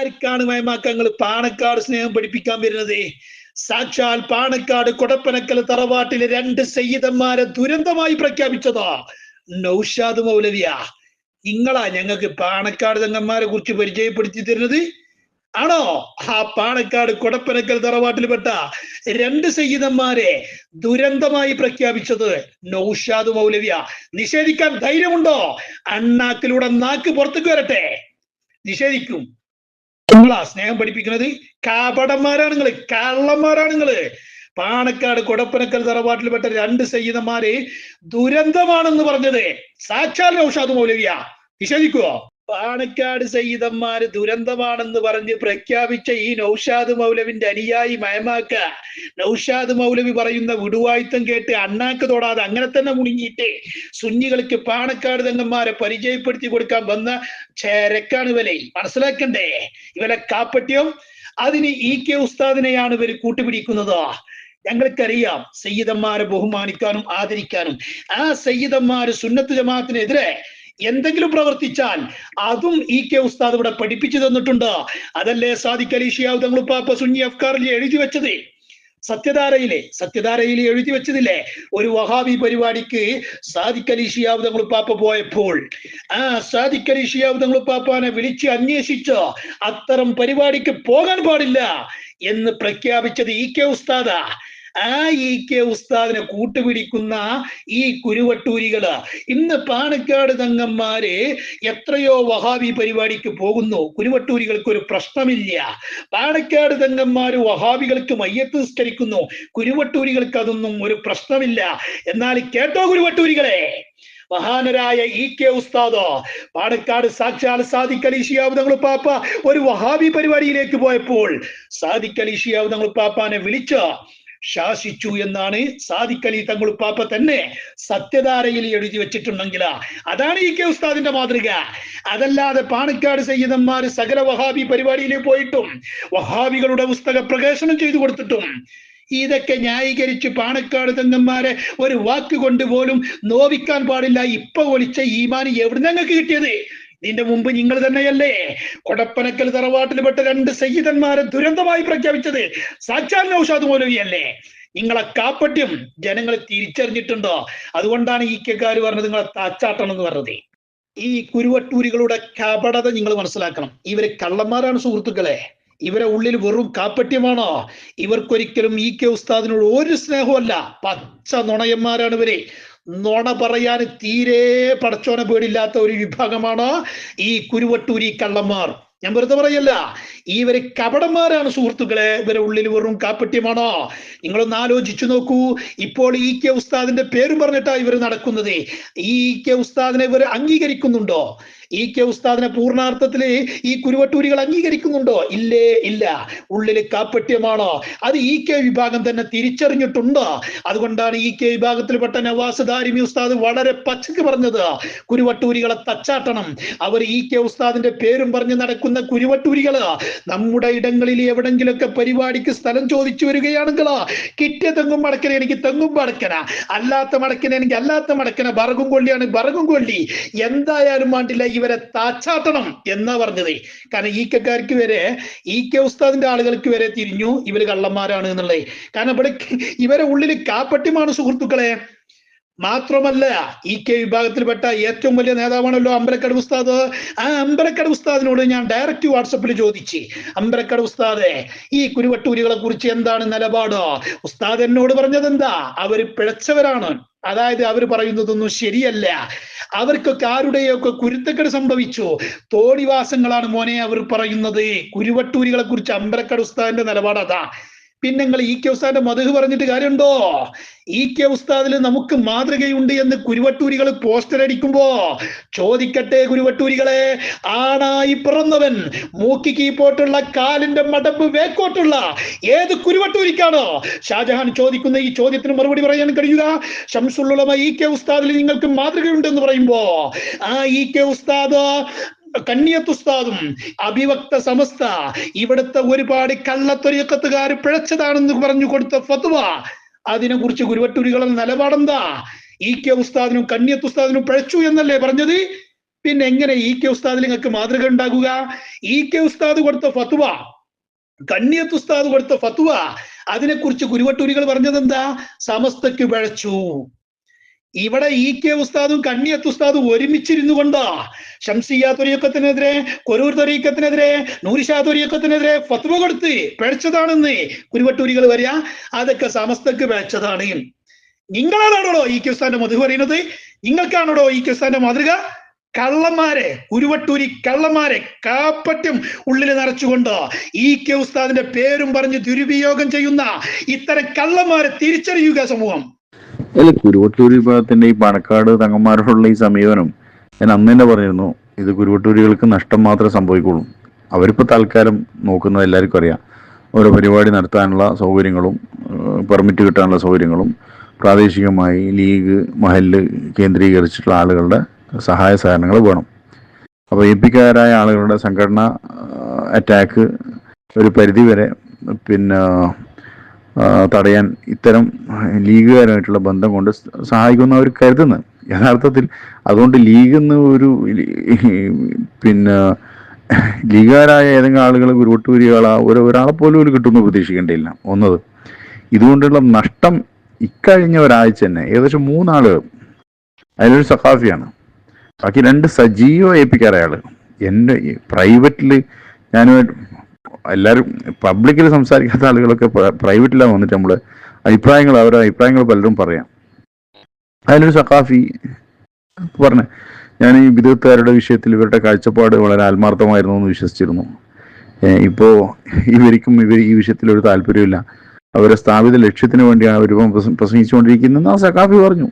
ആർക്കാണ് മയമാക്കങ്ങൾ പാണക്കാട് സ്നേഹം പഠിപ്പിക്കാൻ വരുന്നത്? സാക്ഷാൽ പാണക്കാട് കൊടപ്പനക്കൽ തറവാട്ടിലെ 2 സയ്യിദന്മാരെ ദുരന്തമായി പ്രഖ്യാപിച്ചതാ നൗഷാദ് മൗലവിയ. നിങ്ങളാ ഞങ്ങൾക്ക് പാണക്കാട് തങ്ങന്മാരെ കുറിച്ച് പരിചയപ്പെടുത്തി തരുന്നത്? ആണോ? ആ പാണക്കാട് കൊടപ്പനക്കൽ തറവാട്ടിൽപ്പെട്ട 2 സയ്യിദന്മാരെ ദുരന്തമായി പ്രഖ്യാപിച്ചത് നൗഷാദ് മൗലവിയ. നിഷേധിക്കാൻ ധൈര്യമുണ്ടോ? അണ്ണാക്കിലൂടെ നാക്ക് പുറത്തേക്ക് വരട്ടെ. നിഷേധിക്കും. നിങ്ങളാ സ്നേഹം പഠിപ്പിക്കുന്നത്? കാപടന്മാരാണ് നിങ്ങള്, കള്ളന്മാരാണ് നിങ്ങള്. പാണക്കാട് കൊടപ്പനക്കൽ തറവാട്ടിൽപ്പെട്ട 2 സയ്യിദന്മാരെ ദുരന്തമാണെന്ന് പറഞ്ഞത് സാക്ഷാൽ നൗഷാദ് മൗലവിയ. നിഷേധിക്കുവോ? പാണക്കാട് സയ്യിദന്മാര് ദുരന്തമാണെന്ന് പറഞ്ഞ് പ്രഖ്യാപിച്ച ഈ നൗഷാദ് മൗലവിന്റെ അനുയായി മയമാക്ക നൗഷാദ് മൗലവി പറയുന്ന വിടുവായുത്തം കേട്ട് അണ്ണാക്ക് തൊടാതെ അങ്ങനെ തന്നെ മുണുങ്ങിയിട്ട് സുന്നികൾക്ക് പാണക്കാട് തങ്ങന്മാരെ പരിചയപ്പെടുത്തി കൊടുക്കാൻ വന്ന ചേരക്കാണ് ഇവരെ. മനസ്സിലാക്കണ്ടേ? ഇവരെ കാപ്പട്യം. അതിന് EK ഉസ്താദിനെയാണ് ഇവർ കൂട്ടുപിടിക്കുന്നത്. ഞങ്ങൾക്കറിയാം സയ്യിദന്മാരെ ബഹുമാനിക്കാനും ആദരിക്കാനും. ആ സയ്യിദന്മാര് സുന്നത്ത് ജമാഅത്തിനെതിരെ എന്തെങ്കിലും പ്രവർത്തിച്ചാൽ അതും EK ഉസ്താദ് ഇവിടെ പഠിപ്പിച്ചു തന്നിട്ടുണ്ട്. അതല്ലേ സാദിഖ് അലി ശിഹാബ് തങ്ങൾ ഉപ്പാപ്പ സുന്നി അഫ്കാറിൽ എഴുതി വെച്ചത്? സത്യധാരയിൽ എഴുതി വെച്ചതില്ലേ? ഒരു വഹാബി പരിപാടിക്ക് സാദിഖ് അലി ശിഹാബ് തങ്ങൾ ഉപ്പാപ്പ പോയപ്പോൾ ആ സാദിഖ് അലി ശിഹാബ് തങ്ങൾ ഉപ്പാപ്പാനെ വിളിച്ച് അന്വേഷിച്ച് അത്തരം പരിപാടിക്ക് പോകാൻ പാടില്ല എന്ന് പ്രഖ്യാപിച്ചത് EK ഉസ്താദാ. ആ EK ഉസ്താദിനെ കൂട്ടുപിടിക്കുന്ന ഈ കുരുവട്ടൂരികള് ഇന്ന് പാണക്കാട് തങ്ങന്മാര് എത്രയോ വഹാബി പരിപാടിക്ക് പോകുന്നു. കുരുവട്ടൂരികൾക്ക് ഒരു പ്രശ്നമില്ല. പാണക്കാട് തങ്ങന്മാര് വഹാബികൾക്ക് മയ്യത്ത് നിസ്കരിക്കുന്നു. കുരുവട്ടൂരികൾക്ക് അതൊന്നും ഒരു പ്രശ്നമില്ല. എന്നാൽ കേട്ടോ കുരുവട്ടൂരികളെ, മഹാനരായ EK ഉസ്താദ് പാണക്കാട് സാക്ഷാൽ സാദിഖ് അലി ശിഹാബ് തങ്ങൾ പാപ്പ ഒരു വഹാബി പരിപാടിയിലേക്ക് പോയപ്പോൾ സാദിഖ് അലി ശിഹാബ് തങ്ങൾ പാപ്പാനെ വിളിച്ച് ശാസിച്ചു എന്നാണ് സാദിഖ് അലി തങ്ങൾ പാപ്പ തന്നെ സത്യധാരയിൽ എഴുതി വെച്ചിട്ടുണ്ടെങ്കിൽ അതാണ് EK ഉസ്താദിന്റെ മാതൃക. അതല്ലാതെ പാണക്കാട് സയ്യിദന്മാര് സകല വഹാബി പരിപാടിയിലേക്ക് പോയിട്ടും വഹാബികളുടെ പുസ്തക പ്രകാശനം ചെയ്തു കൊടുത്തിട്ടും ഇതൊക്കെ ന്യായീകരിച്ച് പാണക്കാട് തങ്ങന്മാരെ ഒരു വാക്ക് കൊണ്ട് പോലും നോവിക്കാൻ പാടില്ല. ഇപ്പൊ ഒളിച്ച ഈമാൻ എവിടെ ഞങ്ങൾക്ക് കിട്ടിയത്? ഇതിന്റെ മുമ്പ് നിങ്ങൾ തന്നെയല്ലേ കൊടപ്പനക്കൽ തറവാട്ടിൽപ്പെട്ട 2 സയ്യിദന്മാരെ ദുരന്തമായി പ്രഖ്യാപിച്ചത്? സാക്ഷാൽ നൗഷാദ് മൗലവിയല്ലേ? നിങ്ങളെ കാപ്പട്യം ജനങ്ങൾ തിരിച്ചറിഞ്ഞിട്ടുണ്ടോ? അതുകൊണ്ടാണ് EKക്കാര് പറഞ്ഞത് നിങ്ങളെ താച്ചാട്ടണം എന്ന് പറഞ്ഞത്. ഈ കുരുവട്ടൂരികളുടെ കപടത നിങ്ങൾ മനസ്സിലാക്കണം. ഇവര് കള്ളന്മാരാണ് സുഹൃത്തുക്കളെ. ഇവരെ ഉള്ളിൽ വെറും കാപ്പട്യമാണോ? ഇവർക്കൊരിക്കലും EK ഉസ്താദിനോട് ഒരു സ്നേഹമല്ല. പച്ച നുണയന്മാരാണ് ഇവര്. നുണ പറയാൻ തീരെ പടച്ചോനെ പേടില്ലാത്ത ഒരു വിഭാഗമാണ് ഈ കുരുവട്ടൂരി കള്ളന്മാർ. ഞാൻ വെറുതെ പറയല്ല, ഇവര് കപടന്മാരാണ് സുഹൃത്തുക്കളെ. ഇവരെ ഉള്ളിൽ വെറും കാപ്പട്യമാണോ? നിങ്ങളൊന്ന് ആലോചിച്ചു നോക്കൂ. ഇപ്പോൾ EK ഉസ്താദിന്റെ പേരും പറഞ്ഞിട്ടാ ഇവർ നടക്കുന്നത്. EK ഉസ്താദിനെ ഇവർ അംഗീകരിക്കുന്നുണ്ടോ? EK ഉസ്താദിനെ പൂർണ്ണാർത്ഥത്തില് ഈ കുരുവട്ടൂരികൾ അംഗീകരിക്കുന്നുണ്ടോ? ഇല്ലേ, ഇല്ല. ഉള്ളില് കാപ്പട്യമാണോ? അത് EK വിഭാഗം തന്നെ തിരിച്ചറിഞ്ഞിട്ടുണ്ട്. അതുകൊണ്ടാണ് EK വിഭാഗത്തിൽപ്പെട്ട നവാസ് ദാരിമി ഉസ്താദ് വളരെ പച്ചക്ക് പറഞ്ഞത് കുരുവട്ടൂരികളെ തച്ചാട്ടണം. അവർ EK ഉസ്താദിന്റെ പേരും പറഞ്ഞ് നടക്കുന്ന കുരുവട്ടൂരികള് നമ്മുടെ ഇടങ്ങളിൽ എവിടെങ്കിലൊക്കെ പരിപാടിക്ക് സ്ഥലം ചോദിച്ചു വരികയാണെങ്കിൽ കിട്ടിയ തെങ്ങും മടക്കന എനിക്ക് തെങ്ങും മടക്കന, അല്ലാത്ത മടക്കന എനിക്ക് അല്ലാത്ത മടക്കന, ബറകും കൊള്ളിയാണ് ബറകും കൊള്ളി, എന്തായാലും വേണ്ടില്ല ഇവരെ താച്ചാട്ടണം എന്നാ പറഞ്ഞത്. കാരണം EKക്കാർക്ക് വരെ EK ഉസ്താദിന്റെ ആളുകൾക്ക് വരെ തിരിഞ്ഞു ഇവര് കള്ളന്മാരാണ് എന്നുള്ളത്. കാരണം ഇവിടെ ഇവരെ ഉള്ളിൽ കാപ്പട്യമാണ് സുഹൃത്തുക്കളെ. മാത്രമല്ല EK വിഭാഗത്തിൽപ്പെട്ട ഏറ്റവും വലിയ നേതാവാണല്ലോ അമ്പലക്കടവ് ഉസ്താദ്. ആ അമ്പലക്കടവ് ഉസ്താദിനോട് ഞാൻ ഡയറക്റ്റ് വാട്സപ്പിൽ ചോദിച്ചു, അമ്പലക്കടവ് ഉസ്താദെ ഈ കുരുവട്ടൂരികളെ കുറിച്ച് എന്താണ് നിലപാട്? ഉസ്താദ് എന്നോട് പറഞ്ഞത് എന്താ? അവര് പിഴച്ചവരാണ്. അതായത് അവർ പറയുന്നതൊന്നും ശരിയല്ല. അവർക്കൊക്കെ ആരുടെയൊക്കെ കുരുത്തക്കേട് സംഭവിച്ചു. തോണിവാസങ്ങളാണ് മോനെ അവർ പറയുന്നത്. കുരുവട്ടൂരികളെ കുറിച്ച് അമ്പലക്കടവ് ഉസ്താദിന്റെ നിലപാട് അതാ. പിന്നെ നിങ്ങൾ EK ഉസ്താദിന്റെ മദ്ഹ് പറഞ്ഞിട്ട് കാര്യമുണ്ടോ? EK ഉസ്താദിൽ നമുക്ക് മാതൃകയുണ്ട് എന്ന് കുരുവട്ടൂരികൾ പോസ്റ്റർ അടിക്കുമ്പോ ചോദിക്കട്ടെ കുരുവട്ടൂരികളെ, ആണായി പിറന്നവൻ മൂക്കി കീപ്പോട്ടുള്ള കാലിന്റെ മടമ്പ് വേക്കോട്ടുള്ള ഏത് കുരുവട്ടൂരിക്കാണ് ഷാജഹാൻ ചോദിക്കുന്ന ഈ ചോദ്യത്തിന് മറുപടി പറയാൻ കഴിയുക? ശംസുൽ ഉലമ EK ഉസ്താദിൽ നിങ്ങൾക്ക് മാതൃകയുണ്ടെന്ന് പറയുമ്പോ ആ EK ഉസ്താദ് കണ്ണിയത്ത് ഉസ്താദും അഭിവക്ത സമസ്ത ഇവിടുത്തെ ഒരുപാട് കള്ളത്തൊരിയക്കത്തുകാർ പിഴച്ചതാണെന്ന് പറഞ്ഞു കൊടുത്ത ഫത്വ, അതിനെ കുറിച്ച് കുരുവട്ടൂരികളുടെ നിലപാടെന്താ? EK ഉസ്താദിനും കണ്ണിയത്ത് ഉസ്താദിനും പിഴച്ചു എന്നല്ലേ പറഞ്ഞത്? പിന്നെ എങ്ങനെ കെ ഉസ്താദിൽ നിങ്ങൾക്ക് മാതൃക ഉണ്ടാകുക? കെ ഉസ്താദ് കൊടുത്ത ഫത്വ, കണ്ണിയത്ത് ഉസ്താദ് കൊടുത്ത ഫത്വ, അതിനെക്കുറിച്ച് കുരുവട്ടൂരികൾ പറഞ്ഞത് എന്താ? സമസ്തക്ക് പിഴച്ചു. ഇവിടെ കെ ഉസ്താദും കണ്ണിയത്ത് ഉസ്താദും ഒരുമിച്ചിരുന്നു കൊണ്ട് ഷംസിയ ത്വരീഖത്തിനെതിരെ, കൊരൂർ ത്വരീഖത്തിനെതിരെ, നൂരിഷാ ത്വരീഖത്തിനെതിരെ ഫത്വ കൊടുത്ത് പിഴച്ചതാണെന്ന് കുരുവട്ടൂരികൾ വരിക. അതൊക്കെ സമസ്തക്ക് പിഴച്ചതാണ്. നിങ്ങളാണോ കെ ഉസ്താദിന്റെ മധു പറയുന്നത്? നിങ്ങൾക്കാണോ കെ ഉസ്താദിന്റെ മാതൃക? കള്ളന്മാരെ, കുരുവട്ടൂരി കള്ളന്മാരെ, കാപ്പറ്റും ഉള്ളിൽ നിറച്ചുകൊണ്ട് കെ ഉസ്താദിന്റെ പേരും പറഞ്ഞ് ദുരുപയോഗം ചെയ്യുന്ന ഇത്തരം കള്ളന്മാരെ തിരിച്ചറിയുക സമൂഹം. അല്ല, കുരുവട്ടൂരി വിഭാഗത്തിന്റെ ഈ പാണക്കാട് തങ്ങന്മാരോടുള്ള ഈ സമീപനം ഞാൻ അന്ന് തന്നെ പറഞ്ഞിരുന്നു. ഇത് കുരുവട്ടൂരികൾക്ക് നഷ്ടം മാത്രമേ സംഭവിക്കുള്ളൂ. അവരിപ്പോ തൽക്കാലം നോക്കുന്നത് എല്ലാവർക്കും അറിയാം. ഓരോ പരിപാടി നടത്താനുള്ള സൗകര്യങ്ങളും പെർമിറ്റ് കിട്ടാനുള്ള സൗകര്യങ്ങളും പ്രാദേശികമായി ലീഗ് മഹല്ല് കേന്ദ്രീകരിച്ചിട്ടുള്ള ആളുകളുടെ സഹായ സഹകരണങ്ങൾ വേണം. അപ്പോൾ പിക്കാരായ ആളുകളുടെ സംഘടന അറ്റാക്ക് ഒരു പരിധിവരെ പിന്നെ തടയാൻ ഇത്തരം ലീഗുകാരുമായിട്ടുള്ള ബന്ധം കൊണ്ട് സഹായിക്കുന്ന അവർ കരുതുന്നത്. യഥാർത്ഥത്തിൽ അതുകൊണ്ട് ലീഗെന്ന് ഒരു പിന്നെ ലീഗുകാരായ ഏതെങ്കിലും ആളുകൾ കുരുവട്ടൂരികളാ ഒരാളെ പോലും ഒരു കിട്ടുമെന്ന് പ്രതീക്ഷിക്കേണ്ടിയില്ല. ഒന്നത്, ഇതുകൊണ്ടുള്ള നഷ്ടം ഇക്കഴിഞ്ഞ ഒരാഴ്ച തന്നെ ഏകദേശം 3 ആളുകൾ, അതിലൊരു സഖാഫിയാണ്, ബാക്കി 2 സജീവ ഏൽപ്പിക്കാറായ ആളുകൾ. എൻ്റെ പ്രൈവറ്റിൽ ഞാനുമായിട്ട് എല്ലാവരും പബ്ലിക്കിൽ സംസാരിക്കാത്ത ആളുകളൊക്കെ പ്രൈവറ്റിലാണ് വന്നിട്ട് നമ്മൾ അവരുടെ അഭിപ്രായങ്ങൾ പലരും പറയാം. അതിലൊരു സഖാഫി പറഞ്ഞ, ഞാൻ ഈ വിദഗ്ധക്കാരുടെ വിഷയത്തിൽ ഇവരുടെ കാഴ്ചപ്പാട് വളരെ ആത്മാർത്ഥമായിരുന്നു എന്ന് വിശ്വസിച്ചിരുന്നു. ഇപ്പോൾ ഇവർക്കും ഈ വിഷയത്തിൽ ഒരു താല്പര്യമില്ല, അവരെ സ്ഥാപിത ലക്ഷ്യത്തിന് വേണ്ടിയാണ് അവർ പ്രസംഗിച്ചുകൊണ്ടിരിക്കുന്നതെന്ന് ആ സഖാഫി പറഞ്ഞു.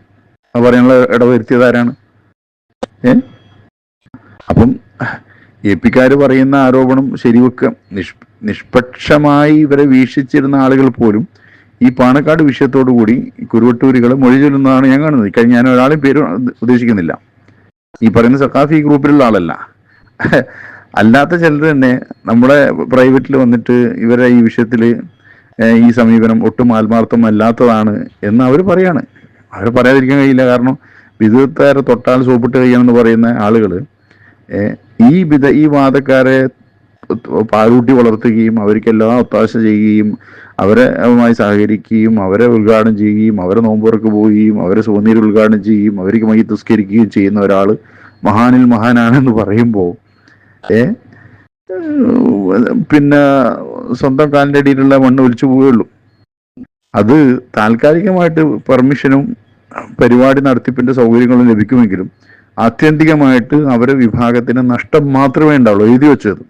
അത് പറയാനുള്ള ഇടവരുത്തിയതാരാണ്? അപ്പം പിക്കാര് പറയുന്ന ആരോപണം ശരിവെക്കുക. നിഷ്പക്ഷമായി ഇവരെ വീക്ഷിച്ചിരുന്ന ആളുകൾ പോലും ഈ പാണക്കാട് വിഷയത്തോടു കൂടി കുരുവട്ടൂരികൾ മൊഴി ചൊല്ലുന്നതാണ് ഞാൻ കാണുന്നത്. കഴിഞ്ഞ ഞാൻ ഒരാളും പേര് ഉദ്ദേശിക്കുന്നില്ല. ഈ പറയുന്ന സഖാഫി ഗ്രൂപ്പിലുള്ള ആളല്ല, അല്ലാത്ത ചിലർ തന്നെ നമ്മുടെ പ്രൈവറ്റിൽ വന്നിട്ട് ഇവരെ ഈ വിഷയത്തിൽ ഈ സമീപനം ഒട്ടും ആത്മാർത്ഥമല്ലാത്തതാണ് എന്ന് അവർ പറയാണ്. അവർ പറയാതിരിക്കാൻ കഴിയില്ല. കാരണം വിദഗ്ധക്കാരെ തൊട്ടാൽ സോപ്പിട്ട് കഴിയണമെന്ന് പറയുന്ന ആളുകൾ ഈ വാദക്കാരെ പാലൂട്ടി വളർത്തുകയും അവർക്കെല്ലാം ഒത്താശ ചെയ്യുകയും അവരുമായി സഹകരിക്കുകയും അവരെ ഉദ്ഘാടനം ചെയ്യുകയും അവരെ നോമ്പുറക്ക് പോവുകയും അവരെ സുവനീർ ഉദ്ഘാടനം ചെയ്യുകയും അവർക്ക് മൈ തുസ്കരിക്കുകയും ചെയ്യുന്ന ഒരാൾ മഹാനിൽ മഹാനാണെന്ന് പറയുമ്പോൾ പിന്നെ സ്വന്തം കാലിൻ്റെ അടിയിലുള്ള മണ്ണ് ഒലിച്ചു പോവുകയുള്ളൂ. അത് താൽക്കാലികമായിട്ട് പെർമിഷനും പരിപാടി നടത്തിപ്പിന്റെ സൗകര്യങ്ങളും ലഭിക്കുമെങ്കിലും ആത്യന്തികമായിട്ട് അവരെ വിഭാഗത്തിന് നഷ്ടം മാത്രമേ ഉണ്ടാവുള്ളൂ. എഴുതി വെച്ചത്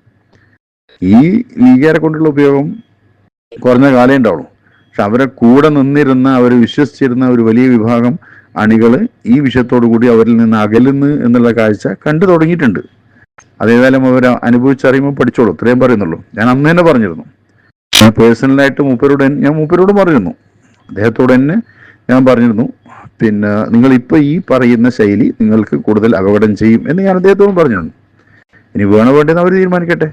ഈ ലീഗുകാരെ കൊണ്ടുള്ള ഉപയോഗം കുറഞ്ഞ കാലേ ഉണ്ടാവുള്ളൂ. പക്ഷെ അവരെ കൂടെ നിന്നിരുന്ന, അവർ വിശ്വസിച്ചിരുന്ന ഒരു വലിയ വിഭാഗം അണികൾ ഈ വിഷയത്തോടു കൂടി അവരിൽ നിന്ന് അകലുന്നു എന്നുള്ള കാഴ്ച കണ്ടു തുടങ്ങിയിട്ടുണ്ട്. അതേതായാലും അവർ അനുഭവിച്ചറിയുമ്പോൾ പഠിച്ചോളൂ, ഇത്രയും പറയുന്നുള്ളൂ. ഞാൻ അന്ന് തന്നെ പറഞ്ഞിരുന്നു, ഞാൻ പേഴ്സണലായിട്ട് മൂപ്പരോട് പറഞ്ഞിരുന്നു, അദ്ദേഹത്തോട് തന്നെ ഞാൻ പറഞ്ഞിരുന്നു, പിന്നെ നിങ്ങളിപ്പോൾ ഈ പറയുന്ന ശൈലി നിങ്ങൾക്ക് കൂടുതൽ അപകടം ചെയ്യും എന്ന് ഞാൻ അദ്ദേഹത്തോടും പറഞ്ഞിരുന്നു. ഇനി വേണോ വേണ്ടെന്ന് അവർ തീരുമാനിക്കട്ടെ.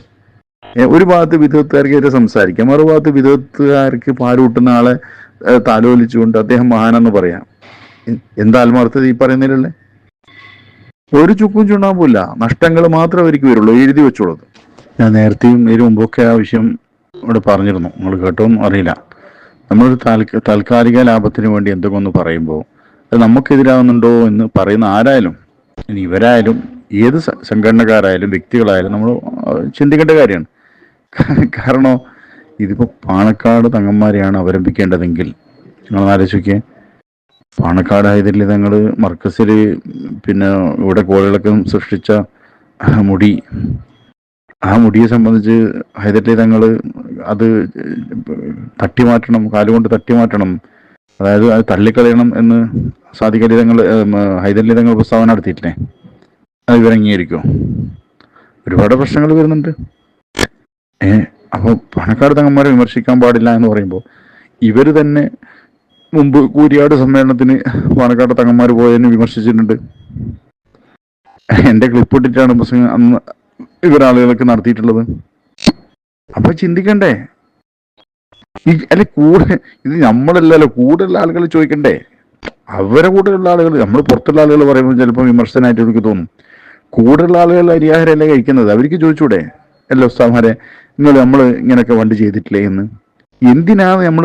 ഒരു ഭാഗത്ത് വിദഗ്ധക്കാർക്ക് സംസാരിക്കാം, മറുഭാഗത്ത് വിദഗ്ധക്കാർക്ക് പാലൂട്ടുന്ന ആളെ താലോലിച്ചുകൊണ്ട് അദ്ദേഹം മഹാനെന്ന് പറയാം. എന്താ ആത്മാർത്ഥത ഈ പറയുന്നതിലല്ലേ? ഒരു ചുക്കും ചുണ്ണാമ്പില്ല, നഷ്ടങ്ങൾ മാത്രമേ അവർക്ക് വരുള്ളൂ, എഴുതി വെച്ചോളൂ. ഞാൻ നേരത്തെയും ഇതിനു മുമ്പൊക്കെ ആ വിഷയം ഇവിടെ പറഞ്ഞിരുന്നു, നിങ്ങൾ കേട്ടോന്നും അറിയില്ല. നമ്മളൊരു താൽക്കാലിക ലാഭത്തിന് വേണ്ടി എന്തൊക്കെ ഒന്ന് പറയുമ്പോൾ അത് നമുക്കെതിരാകുന്നുണ്ടോ എന്ന് പറയുന്ന ആരായാലും, ഇനി ഇവരായാലും ഏത് സംഘടനക്കാരായാലും വ്യക്തികളായാലും നമ്മൾ ചിന്തിക്കേണ്ട കാര്യമാണ്. കാരണം ഇതിപ്പോൾ പാണക്കാട് തങ്ങന്മാരെയാണ് അവലംബിക്കേണ്ടതെങ്കിൽ നിങ്ങൾ ആലോചിക്കുക. പാണക്കാട് ഹൈദരലി തങ്ങൾ മർക്കസിൽ പിന്നെ ഇവിടെ കോളിളക്കം സൃഷ്ടിച്ച മുടി, ആ മുടിയെ സംബന്ധിച്ച് ഹൈദരലി തങ്ങൾ അത് തട്ടിമാറ്റണം, കാലുകൊണ്ട് തട്ടിമാറ്റണം, അതായത് അത് തള്ളിക്കളയണം എന്ന് സാദിഖലി തങ്ങൾ ഹൈദരലി തങ്ങൾ പ്രസ്താവന നടത്തിയിട്ടില്ലേ? അത് ഇവരംഗീകരിക്കുമോ? ഒരുപാട് പ്രശ്നങ്ങൾ വരുന്നുണ്ട്. അപ്പോൾ പാണക്കാട് തങ്ങന്മാരെ വിമർശിക്കാൻ പാടില്ല എന്ന് പറയുമ്പോൾ ഇവർ തന്നെ മുമ്പ് കൂരിയാട് സമ്മേളനത്തിന് പാണക്കാട് തങ്ങന്മാർ പോയതിന് വിമർശിച്ചിട്ടുണ്ട്. എൻ്റെ ക്ലിപ്പ് ഇട്ടിട്ടാണ് പ്രസംഗം അന്ന് ഇവരാളുകളൊക്കെ നടത്തിയിട്ടുള്ളത്. അപ്പൊ ചിന്തിക്കണ്ടേ? അല്ലെ കൂടെ ഇത് നമ്മളല്ലല്ലോ, കൂടുതലുള്ള ആളുകൾ ചോദിക്കണ്ടേ? അവരെ കൂടെയുള്ള ആളുകൾ, നമ്മൾ പുറത്തുള്ള ആളുകൾ പറയുമ്പോൾ ചിലപ്പോൾ വിമർശനമായിട്ട് എനിക്ക് തോന്നും. കൂടുതൽ ആളുകൾ അരിയാഹാരമല്ലേ കഴിക്കുന്നത്. അവർക്ക് ചോദിച്ചൂടെ അല്ലോ ഉസ്താദ്മാരെ, നമ്മൾ ഇങ്ങനെയൊക്കെ വണ്ടി ചെയ്തിട്ടില്ലേ എന്ന്? എന്തിനാണ് നമ്മൾ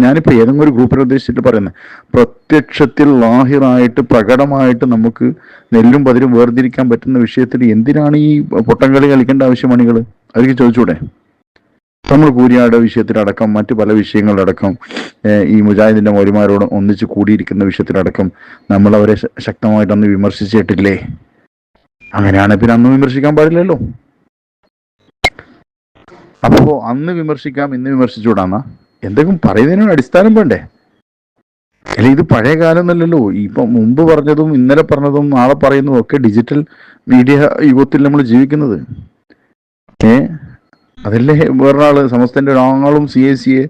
ഞാനിപ്പോൾ ഏതെങ്കിലും ഒരു ഗ്രൂപ്പിനെ ഉദ്ദേശിച്ചിട്ട് പറയുന്നത്, പ്രത്യക്ഷത്തിൽ ലാഹിറായിട്ട് പ്രകടമായിട്ട് നമുക്ക് നെല്ലും പതിരും വേർതിരിക്കാൻ പറ്റുന്ന വിഷയത്തിൽ എന്തിനാണ് ഈ പൊട്ടംകളി കളിക്കേണ്ട ആവശ്യം മണികൾ? അവർക്ക് ചോദിച്ചൂടെ? നമ്മൾ കൂരിയാട് വിഷയത്തിലടക്കം മറ്റു പല വിഷയങ്ങളിലടക്കം ഈ മുജാഹിദിന്റെ മൗലിമാരോട് ഒന്നിച്ച് കൂടിയിരിക്കുന്ന വിഷയത്തിലടക്കം നമ്മൾ അവരെ ശക്തമായിട്ടൊന്ന് വിമർശിച്ചിട്ടില്ലേ? അങ്ങനെയാണ് പിന്നെ അന്ന് വിമർശിക്കാൻ പാടില്ലല്ലോ. അപ്പോ അന്ന് വിമർശിക്കാം, ഇന്ന് വിമർശിച്ചുകൂടാന്നാ? എന്തെങ്കിലും പറയുന്നതിനൊരു അടിസ്ഥാനം വേണ്ടേ? അല്ല, ഇത് പഴയ കാലം എന്നല്ലല്ലോ. ഇപ്പൊ മുമ്പ് പറഞ്ഞതും ഇന്നലെ പറഞ്ഞതും നാളെ പറയുന്നതും ഒക്കെ ഡിജിറ്റൽ മീഡിയ യുഗത്തിൽ നമ്മൾ ജീവിക്കുന്നത്. അതല്ലേ വേറൊരാള് സമസ്തന്റെ ഒരാളും CACയെ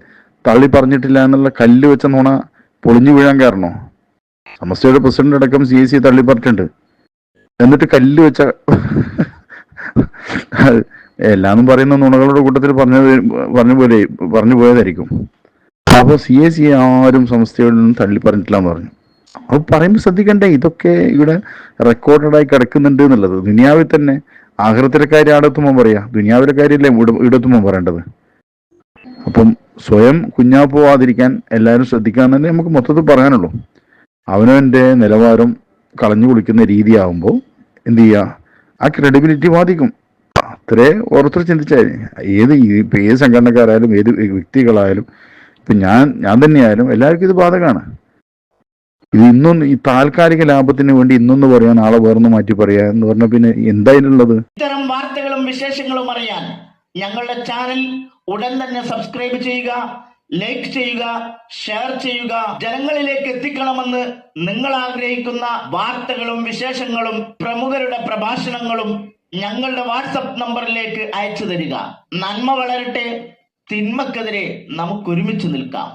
തള്ളി പറഞ്ഞിട്ടില്ല എന്നുള്ള കല്ല് വെച്ച നുണ പൊളിഞ്ഞു വീഴാൻ കാരണോ? സമസ്തയുടെ പ്രസിഡന്റ് അടക്കം CAC തള്ളി പറഞ്ഞിട്ടുണ്ട്. എന്നിട്ട് കല്ല് വെച്ച എല്ലാന്നും പറയുന്ന നുണകളുടെ കൂട്ടത്തിൽ പറഞ്ഞു പോയതായിരിക്കും. അപ്പൊ CAC ആരും സമസ്തയോട് നിന്നും തള്ളി പറഞ്ഞിട്ടില്ല എന്ന് പറഞ്ഞു. അപ്പൊ പറയുമ്പോൾ ശ്രദ്ധിക്കണ്ടേ, ഇതൊക്കെ ഇവിടെ റെക്കോർഡഡായി കിടക്കുന്നുണ്ട് എന്നുള്ളത്. ദുനിയാവിൽ തന്നെ ആഖിറത്തിലെ കാര്യം ആടെത്തുമ്പോൾ പറയാ, ദുനിയാവിലെ കാര്യമല്ലേ ഇവിടെത്തുമ്പോൾ പറയേണ്ടത്. അപ്പം സ്വയം കുഞ്ഞാപ്പോവാതിരിക്കാൻ എല്ലാവരും ശ്രദ്ധിക്കാന്ന് തന്നെ നമുക്ക് മൊത്തത്തിൽ പറയാനുള്ളൂ. അവനവന്റെ നിലവാരം കളഞ്ഞു കുളിക്കുന്ന രീതിയാവുമ്പോൾ എന്ത് ചെയ്യുക, ആ ക്രെഡിബിലിറ്റി ബാധിക്കും. അത്രേ ഓരോരുത്തർ ചിന്തിച്ചാൽ ഇപ്പൊ ഏത് സംഘടനക്കാരായാലും ഏത് വ്യക്തികളായാലും ഇപ്പൊ ഞാൻ തന്നെയായാലും എല്ലാവർക്കും ഇത് ബാധകമാണ്. ഇത് ഇന്നൊന്ന് ഈ താൽക്കാലിക ലാഭത്തിന് വേണ്ടി ഇന്നൊന്ന് പറയാൻ നാളെ വേറൊന്ന് മാറ്റി പറയാ എന്ന് പറഞ്ഞാൽ പിന്നെ എന്തായാലുള്ളത്. ഇത്തരം വാർത്തകളും വിശേഷങ്ങളും അറിയാൻ ഞങ്ങളുടെ ചാനൽ ഉടൻ തന്നെ സബ്സ്ക്രൈബ് ചെയ്യുക, ലൈക്ക് ചെയ്യുക, ഷെയർ ചെയ്യുക. ജനങ്ങളിലേക്ക് എത്തിക്കണമെന്ന് നിങ്ങൾ ആഗ്രഹിക്കുന്ന വാർത്തകളും വിശേഷങ്ങളും പ്രമുഖരുടെ പ്രഭാഷണങ്ങളും ഞങ്ങളുടെ വാട്സപ്പ് നമ്പറിലേക്ക് അയച്ചു തരിക. നന്മ വളരട്ടെ, തിന്മക്കെതിരെ നമുക്ക് ഒരുമിച്ച് നിൽക്കാം.